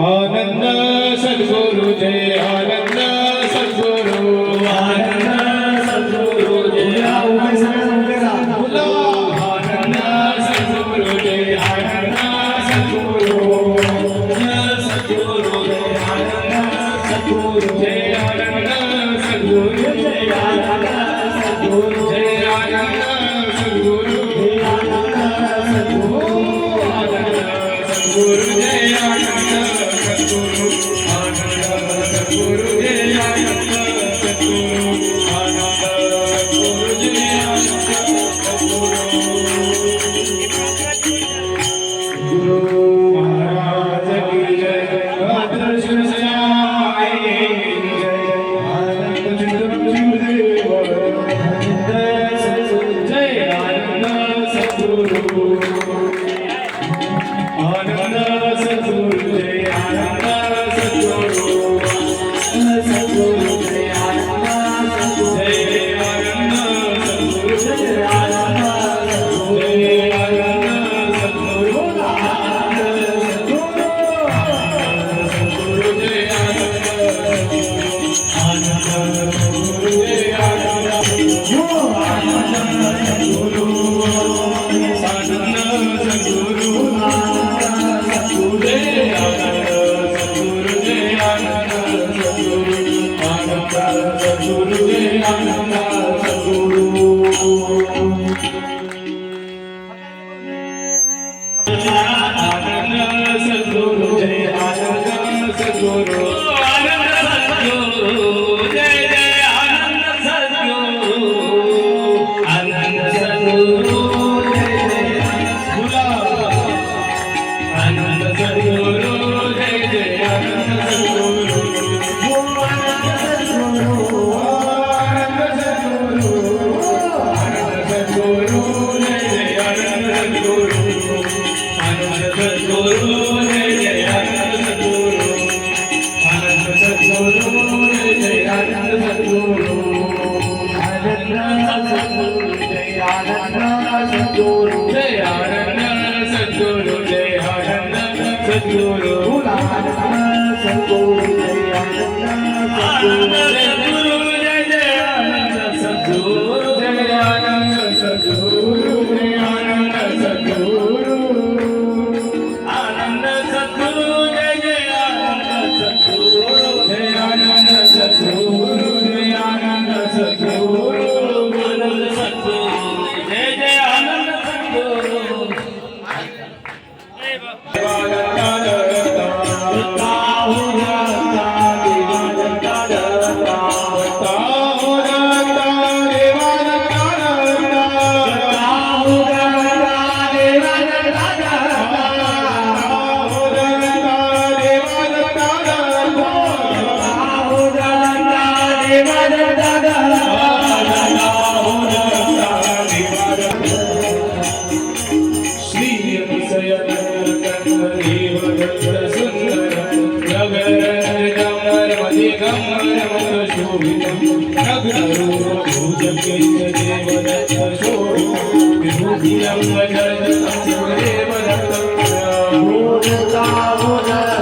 आनंद सद्गुरु जय आनंद सद्गुरु आनंद सद्गुरु जय आनंद सद्गुरु जय आनंद सद्गुरु सद्गुरु जय आनंद सद्गुरु जय आनंद सद्गुरु जय आनंद सद्गुरु जय आनंद सद्गुरु जय आनंद सद्गुरु जय आनंद सद्गुरु जय आनंद सद्गुरु आनंद सद्गुरु जय आनंद सद्गुरु गुरु महाराज की जय भद्र शिव श्याम जय आनंद गुरुदेव आनंद सद्गुरु जय आनंद सद्गुरु आनंद सद्गुरु जय आनंद सद्गुरु सद्गुरु जय आनंद सद्गुरु जय आनंद सद्गुरु जय आनंद सद्गुरु जय आनंद सद्गुरु आनंद सद्गुरु जय आनंद सद्गुरु जय आनंद सद्गुरु Dev